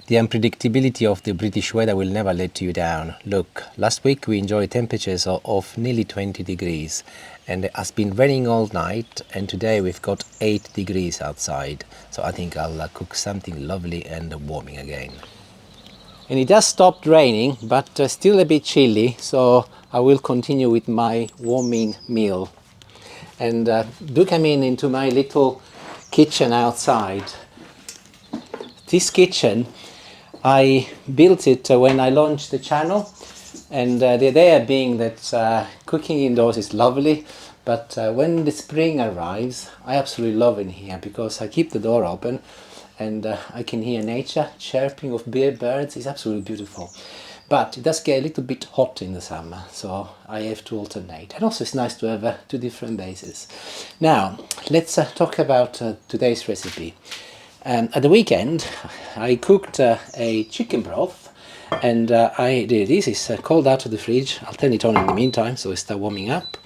The unpredictability of the British weather will never let you down. Look, last week we enjoyed temperatures of nearly 20 degrees and it has been raining all night, and today we've got 8 degrees outside. So I think I'll cook something lovely and warming again. And it has stopped raining, but still a bit chilly, so I will continue with my warming meal. And do come into my little kitchen outside. This kitchen, I built it when I launched the channel, and the idea being that cooking indoors is lovely, but when the spring arrives, I absolutely love in here because I keep the door open and I can hear nature chirping of birds. It's absolutely beautiful. But it does get a little bit hot in the summer, so I have to alternate. And also it's nice to have 2 different bases. Now, let's talk about today's recipe. At the weekend, I cooked a chicken broth, and this is cold out of the fridge. I'll turn it on in the meantime, so it starts warming up.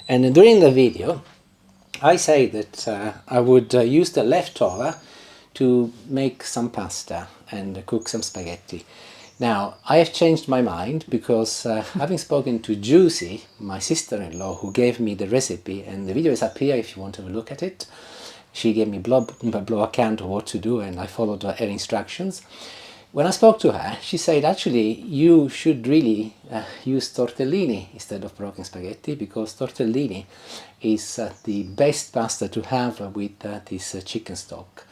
And during the video, I say that I would use the leftover to make some pasta and cook some spaghetti. Now, I have changed my mind because having spoken to Giusy, my sister-in-law, who gave me the recipe, and the video is up here if you want to have a look at it. She gave me blow account of what to do, and I followed her instructions. When I spoke to her, she said, actually, you should really use tortellini instead of broken spaghetti, because tortellini is the best pasta to have with this chicken stock.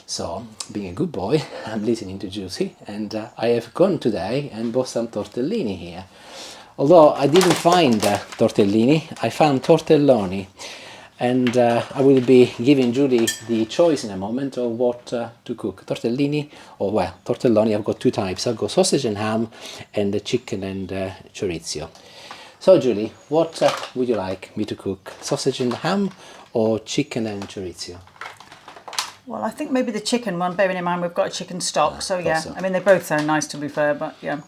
So, being a good boy, I'm listening to Giusy, and I have gone today and bought some tortellini here. Although I didn't find tortellini, I found tortelloni. And I will be giving Julie the choice in a moment of what to cook. Tortellini, or well, tortelloni, I've got 2 types. I've got sausage and ham, and the chicken and chorizo. So Julie, what would you like me to cook? Sausage and ham or chicken and chorizo? Well, I think maybe the chicken one, bearing in mind we've got a chicken stock, so yeah. So. I mean, they both sound nice to be fair, but yeah.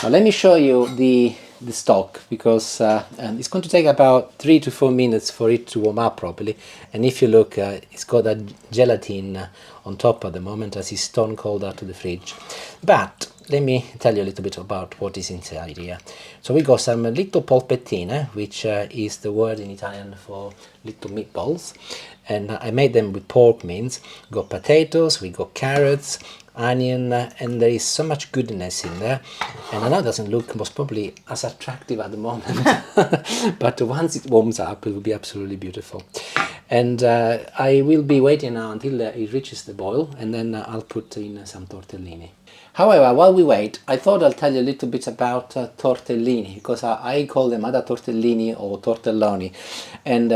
Now let me show you the stock, because it's going to take about 3 to 4 minutes for it to warm up properly. And if you look, it's got a gelatin on top at the moment, as it's stone cold out of the fridge. But let me tell you a little bit about what is inside here. So we got some little polpettine, which is the word in Italian for little meatballs, and I made them with pork mince. We got potatoes, we got carrots, onion, and there is so much goodness in there. And I know it doesn't look most probably as attractive at the moment, but once it warms up, it will be absolutely beautiful. And I will be waiting now until it reaches the boil, and then I'll put in some tortellini. However, while we wait, I thought I'll tell you a little bit about tortellini, because I call them either tortellini or tortelloni. And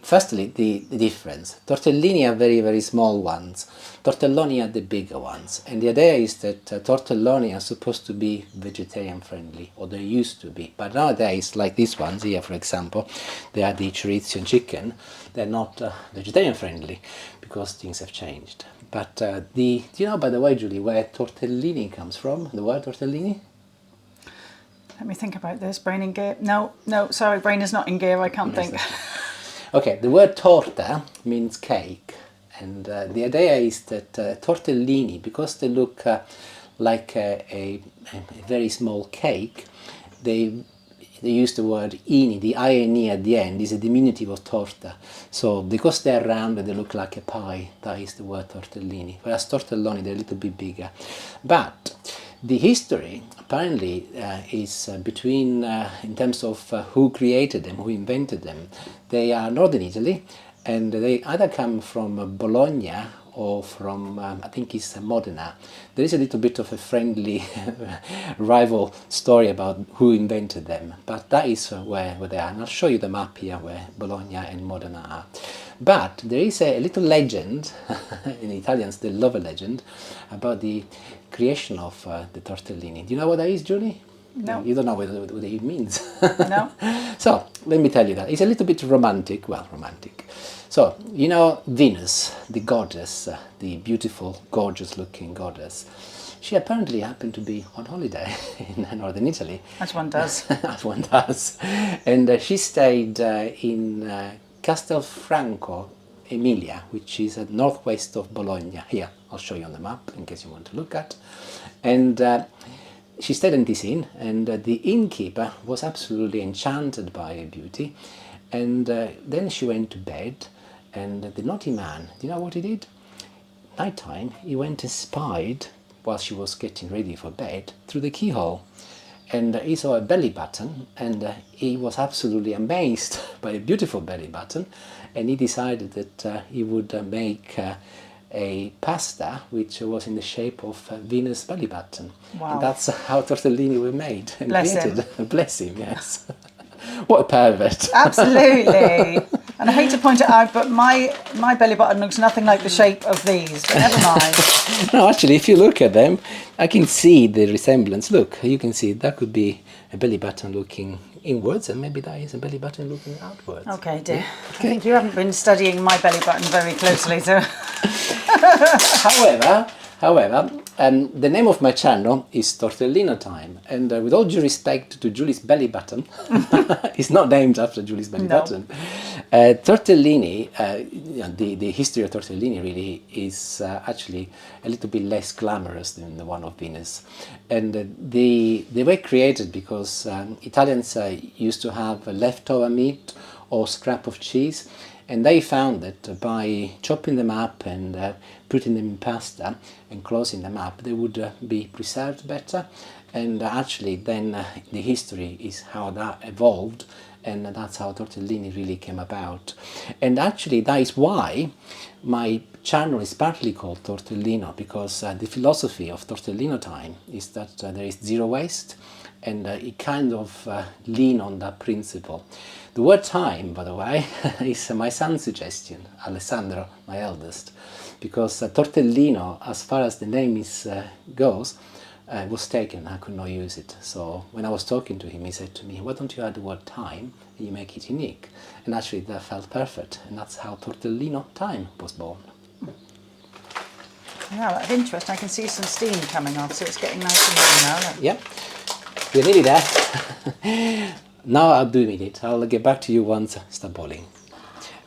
firstly, the difference. Tortellini are very, very small ones. Tortelloni are the bigger ones. And the idea is that tortelloni are supposed to be vegetarian friendly, or they used to be. But nowadays, like these ones here, for example, they are the chorizo and chicken. They're not vegetarian friendly because things have changed. But do you know, by the way, Julie, where tortellini comes from? The word tortellini? Let me think about this. Brain in gear. No, sorry, brain is not in gear. I can't think. Okay, the word torta means cake. And the idea is that tortellini, because they look like a very small cake, they use the word ini, the ine at the end is a diminutive of torta. So because they're round and they look like a pie, that is the word tortellini. Whereas tortelloni, they're a little bit bigger. But the history apparently is between, in terms of who created them, who invented them. They are northern Italy, and they either come from Bologna or from, I think it's Modena. There is a little bit of a friendly rival story about who invented them, but that is where they are. And I'll show you the map here where Bologna and Modena are. But there is a little legend, in Italians they love a legend, about the creation of the tortellini. Do you know what that is, Julie? No. You don't know what it means? No. So, let me tell you that. It's a little bit romantic, well, romantic. So, you know Venus, the goddess, the beautiful, gorgeous-looking goddess, she apparently happened to be on holiday in northern Italy. As one does. As one does. And she stayed in Castelfranco, Emilia, which is at northwest of Bologna, here I'll show you on the map in case you want to look at. And she stayed in this inn, and the innkeeper was absolutely enchanted by her beauty. And then she went to bed, and the naughty man, do you know what he did? Night time, he went and spied while she was getting ready for bed through the keyhole. And he saw a belly button, and he was absolutely amazed by a beautiful belly button, and he decided that he would make a pasta which was in the shape of Venus belly button. Wow. And that's how tortellini were made and Bless created. him. Bless him, yes. What a pervert. Absolutely. And I hate to point it out, but my belly button looks nothing like the shape of these, but never mind. No, actually, if you look at them, I can see the resemblance. Look, you can see that could be a belly button looking inwards, and maybe that is a belly button looking outwards. Okay, dear. Yeah. I think you haven't been studying my belly button very closely, so... However, the name of my channel is Tortellino Time, and with all due respect to Julie's belly button, it's not named after Julie's belly button. Tortellini, the history of tortellini really is actually a little bit less glamorous than the one of Venus, and they were created because Italians used to have leftover meat or scrap of cheese. And they found that by chopping them up and putting them in pasta and closing them up, they would be preserved better. And actually then the history is how that evolved, and that's how tortellini really came about. And actually that is why my channel is partly called Tortellino, because the philosophy of Tortellino Time is that there is zero waste, and it kind of lean on that principle. The word time, by the way, is my son's suggestion, Alessandro, my eldest, because tortellino, as far as the name goes, was taken. I could not use it. So when I was talking to him, he said to me, why don't you add the word time and you make it unique? And actually that felt perfect, and that's how Tortellino Time was born. Yeah, out of interest, I can see some steam coming off, so it's getting nice and warm now. Yeah, we're nearly there. Now I'll do it. I'll get back to you once it's boiling.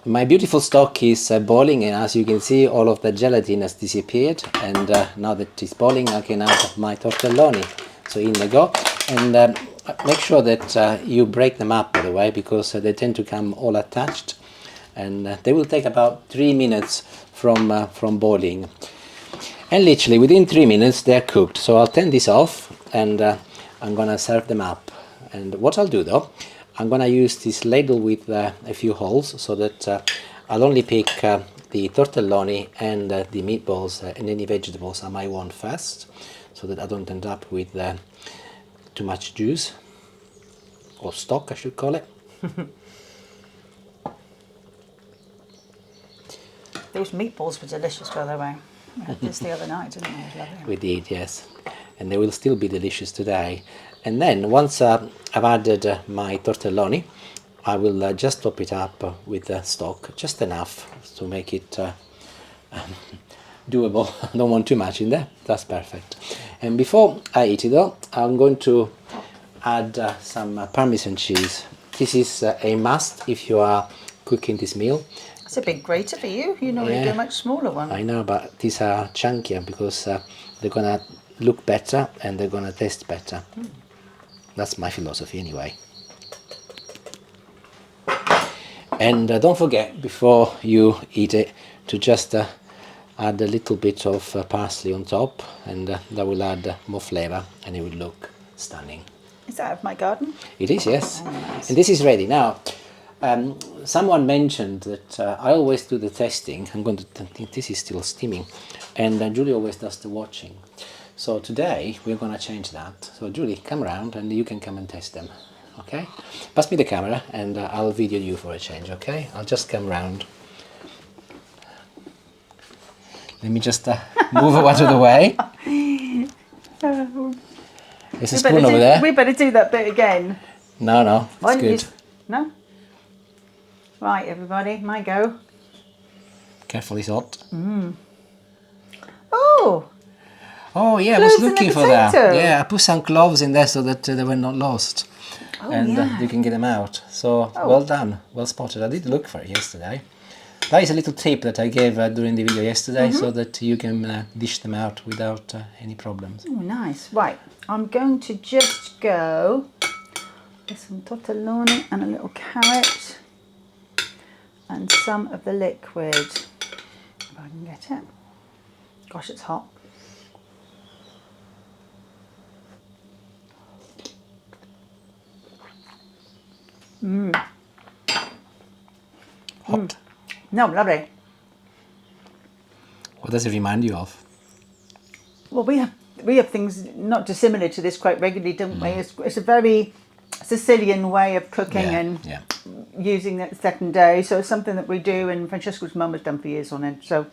My beautiful stock is boiling, and as you can see, all of the gelatin has disappeared. And now that it's boiling, I can add my tortelloni. So in they go. And make sure that you break them up, by the way, because they tend to come all attached. And they will take about 3 minutes from boiling. And literally within 3 minutes they're cooked. So I'll turn this off, and I'm gonna serve them up. And what I'll do though, I'm gonna use this ladle with a few holes, so that I'll only pick the tortelloni and the meatballs and any vegetables I might want first, so that I don't end up with too much juice, or stock I should call it. Those meatballs were delicious, by the way. We had this the other night, didn't we? It was lovely. We did, yes. And they will still be delicious today. And then once I've added my tortelloni, I will just top it up with stock, just enough to make it doable. I don't want too much in there. That's perfect. And before I eat it though, I'm going to add some Parmesan cheese. This is a must if you are cooking this meal. It's a big grater for you. You normally do a much smaller one. I know, but these are chunkier because they're gonna look better and they're gonna taste better. That's my philosophy anyway. And don't forget, before you eat it, to just add a little bit of parsley on top, and that will add more flavour and it will look stunning. Is that out of my garden? It is, yes. Oh, nice. And this is ready. Now, someone mentioned that I always do the testing. I'm going to think this is still steaming, and Julie always does the watching. So today we're going to change that. So Julie, come around and you can come and test them. Okay? Pass me the camera and I'll video you for a change. Okay? I'll just come round. Let me just move it out of the way. There's a spoon over there. We better do that bit again. No, it's good. No? Right, everybody, my go. Careful, it's hot. Oh! Oh yeah, I Cloves was in looking the for that. potato. Yeah, I put some cloves in there so that they were not lost. Oh, and yeah. you can get them out. So well done, well spotted. I did look for it yesterday. That is a little tip that I gave during the video yesterday, so that you can dish them out without any problems. Oh, nice. Right, I'm going to just go with some tortelloni and a little carrot and some of the liquid, if I can get it. Gosh, it's hot. Hot. No, lovely. What does it remind you of? Well, we have things not dissimilar to this quite regularly, don't we? It's a very Sicilian way of cooking and using it the second day. So it's something that we do, and Francesco's mum has done for years on it. So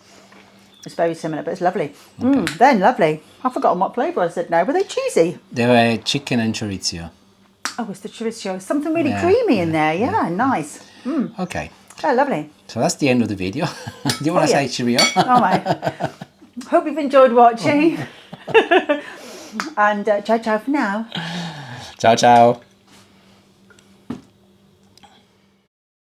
it's very similar, but it's lovely. Okay. Then lovely. I've forgotten what flavour I said now. Were they cheesy? They were chicken and chorizo. Oh, it's the chorizo. Something really creamy in there. Yeah, nice. Okay. Oh, lovely. So that's the end of the video. Do you want to say cheerio? All right. Hope you've enjoyed watching. And ciao, ciao for now. Ciao, ciao.